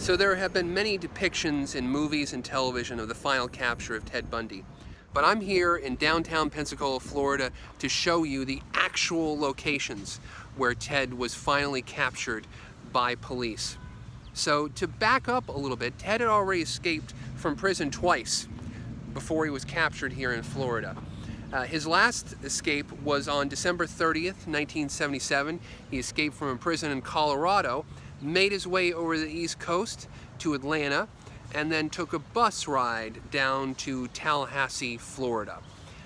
So there have been many depictions in movies and television of the final capture of Ted Bundy. But I'm here in downtown Pensacola, Florida to show you the actual locations where Ted was finally captured by police. So to back up a little bit, Ted had already escaped from prison twice before he was captured here in Florida. His last escape was on December 30th, 1977. He escaped from a prison in Colorado, made his way over the East Coast to Atlanta, and then took a bus ride down to Tallahassee, Florida.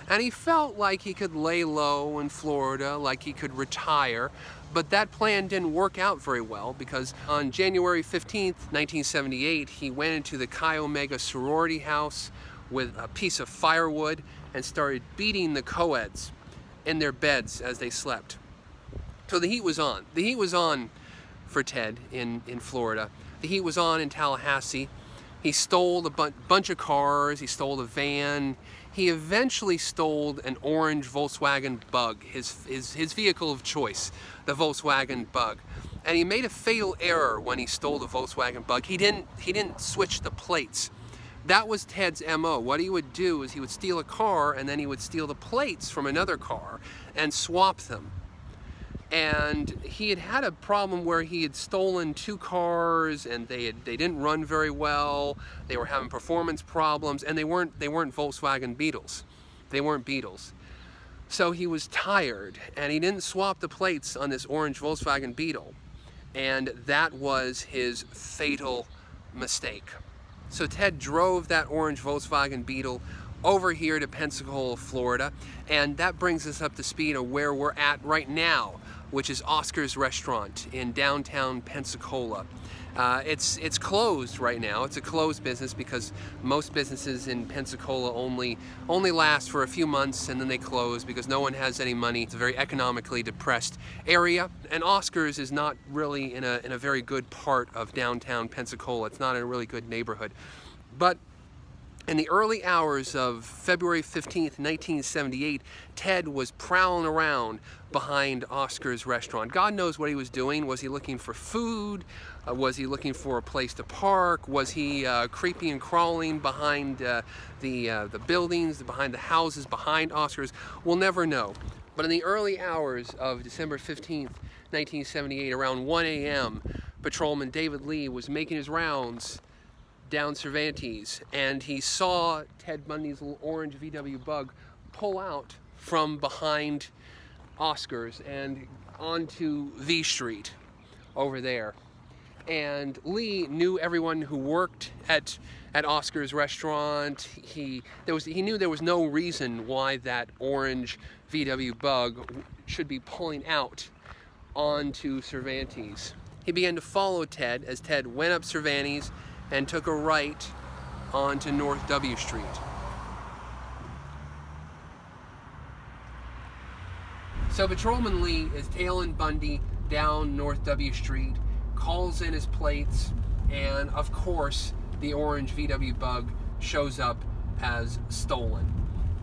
And he felt like he could lay low in Florida, like he could retire, but that plan didn't work out very well because on January 15th, 1978, he went into the Chi Omega sorority house with a piece of firewood and started beating the co-eds in their beds as they slept. So the heat was on. The heat was on for Ted in Florida. The heat was on in Tallahassee. He stole a bunch of cars, he stole a van. He eventually stole an orange Volkswagen Bug, his vehicle of choice, the Volkswagen Bug. And he made a fatal error when he stole the Volkswagen Bug. He didn't switch the plates. That was Ted's MO. What he would do is he would steal a car and then he would steal the plates from another car and swap them. And he had had a problem where he had stolen two cars and they didn't run very well. They were having performance problems, and they weren't Volkswagen Beetles. They weren't Beetles. So he was tired and he didn't swap the plates on this orange Volkswagen Beetle. And that was his fatal mistake. So Ted drove that orange Volkswagen Beetle over here to Pensacola, Florida, and that brings us up to speed of where we're at right now, which is Oscar's Restaurant in downtown Pensacola. It's closed right now. It's a closed business because most businesses in Pensacola only last for a few months and then they close because no one has any money. It's a very economically depressed area, and Oscar's is not really in a very good part of downtown Pensacola. It's not in a really good neighborhood. But in the early hours of February 15th, 1978, Ted was prowling around behind Oscar's Restaurant. God knows what he was doing. Was he looking for food? Was he looking for a place to park? Was he creeping and crawling behind the buildings, behind the houses, behind Oscar's? We'll never know. But in the early hours of December 15th, 1978, around 1 a.m., Patrolman David Lee was making his rounds down Cervantes, and he saw Ted Bundy's little orange VW Bug pull out from behind Oscar's and onto V Street over there. And Lee knew everyone who worked at Oscar's Restaurant. He knew there was no reason why that orange VW Bug should be pulling out onto Cervantes. He began to follow Ted as Ted went up Cervantes and took a right onto North W Street. So Patrolman Lee is tailing Bundy down North W Street, calls in his plates, and of course the orange VW Bug shows up as stolen.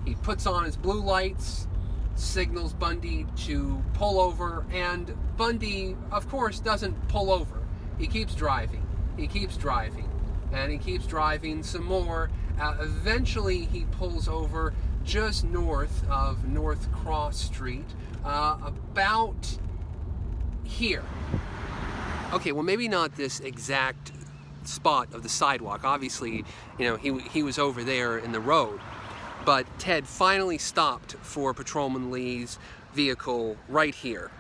He puts on his blue lights, signals Bundy to pull over, and Bundy, of course, doesn't pull over. He keeps driving. He keeps driving. And he keeps driving some more. Eventually he pulls over just north of North Cross Street, about here. Okay, well, maybe not this exact spot of the sidewalk. Obviously, you know, he was over there in the road. But Ted finally stopped for Patrolman Lee's vehicle right here.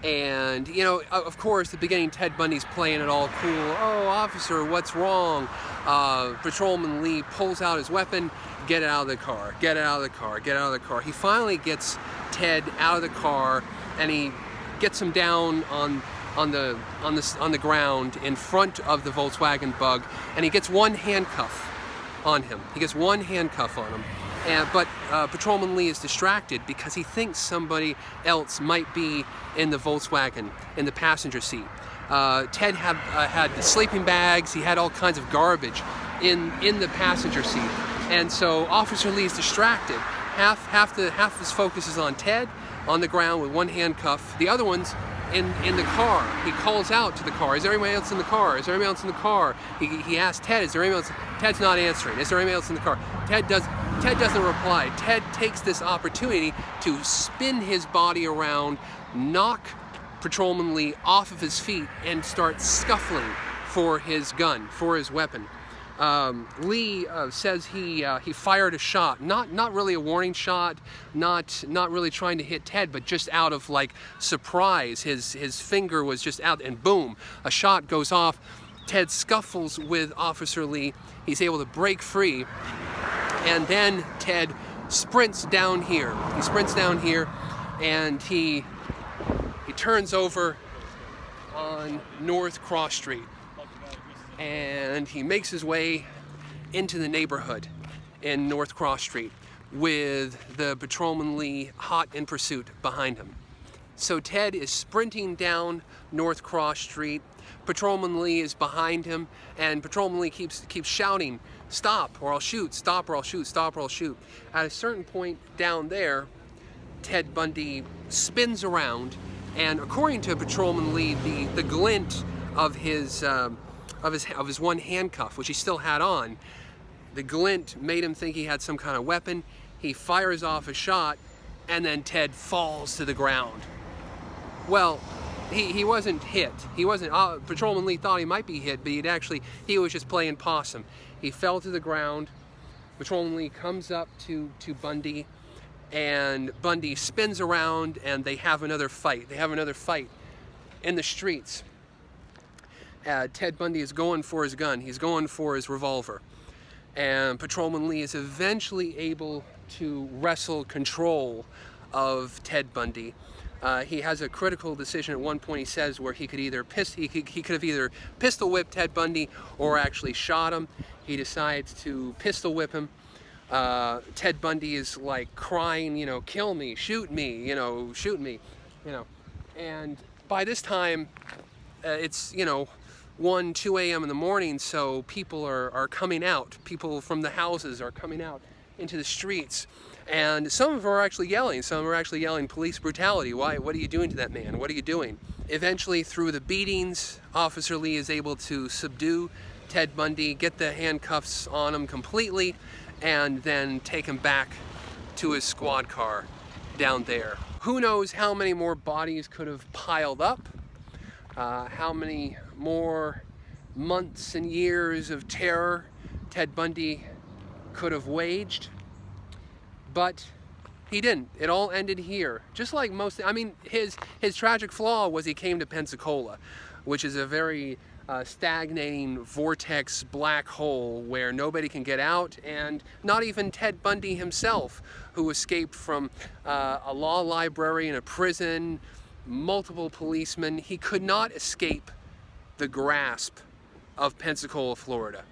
And, you know, of course, at the beginning, Ted Bundy's playing it all cool. Oh, officer, what's wrong? Patrolman Lee pulls out his weapon. Get it out of the car. Get it out of the car. Get it out of the car. He finally gets Ted out of the car, and he gets him down on the ground in front of the Volkswagen Bug, and he gets one handcuff on him. He gets one handcuff on him. But Patrolman Lee is distracted because he thinks somebody else might be in the Volkswagen, in the passenger seat. Ted had the sleeping bags, he had all kinds of garbage in the passenger seat. And so Officer Lee is distracted. Half his focus is on Ted on the ground with one handcuff. The other one's in the car. He calls out to the car, is there anybody else in the car? Is there anybody else in the car? He asks Ted, is there anybody else? Ted's not answering. Is there anybody else in the car? Ted doesn't reply. Ted takes this opportunity to spin his body around, knock Patrolman Lee off of his feet, and start scuffling for his gun, for his weapon. Lee says he fired a shot, not really a warning shot, not really trying to hit Ted, but just out of like surprise. His finger was just out, and boom, a shot goes off. Ted scuffles with Officer Lee. He's able to break free, and then Ted sprints down here. He sprints down here, and he turns over on North Cross Street. And he makes his way into the neighborhood in North Cross Street with the Patrolman Lee hot in pursuit behind him. So Ted is sprinting down North Cross Street. Patrolman Lee is behind him, and Patrolman Lee keeps shouting, "Stop or I'll shoot, stop or I'll shoot, stop or I'll shoot." At a certain point down there, Ted Bundy spins around, and according to Patrolman Lee, the glint of his one handcuff, which he still had on, the glint made him think he had some kind of weapon. He fires off a shot, and then Ted falls to the ground. Well, he wasn't hit. He wasn't. Patrolman Lee thought he might be hit, but he was just playing possum. He fell to the ground. Patrolman Lee comes up to Bundy, and Bundy spins around, and they have another fight. They have another fight in the streets. Ted Bundy is going for his gun. He's going for his revolver. And Patrolman Lee is eventually able to wrestle control of Ted Bundy. He has a critical decision at one point, he says, where he could have either pistol whipped Ted Bundy or actually shot him. He decides to pistol whip him. Ted Bundy is like crying, "Kill me, shoot me, shoot me," And by this time, it's, 1, 2 a.m. in the morning, so people are coming out. People from the houses are coming out into the streets. And some of them are actually yelling. Some of them are actually yelling, "Police brutality. Why? What are you doing to that man? What are you doing?" Eventually, through the beatings, Officer Lee is able to subdue Ted Bundy, get the handcuffs on him completely, and then take him back to his squad car down there. Who knows how many more bodies could have piled up? How many more months and years of terror Ted Bundy could have waged, but he didn't. It all ended here. Just like his tragic flaw was he came to Pensacola, which is a very stagnating vortex black hole where nobody can get out, and not even Ted Bundy himself, who escaped from a law library and a prison, multiple policemen. He could not escape the grasp of Pensacola, Florida.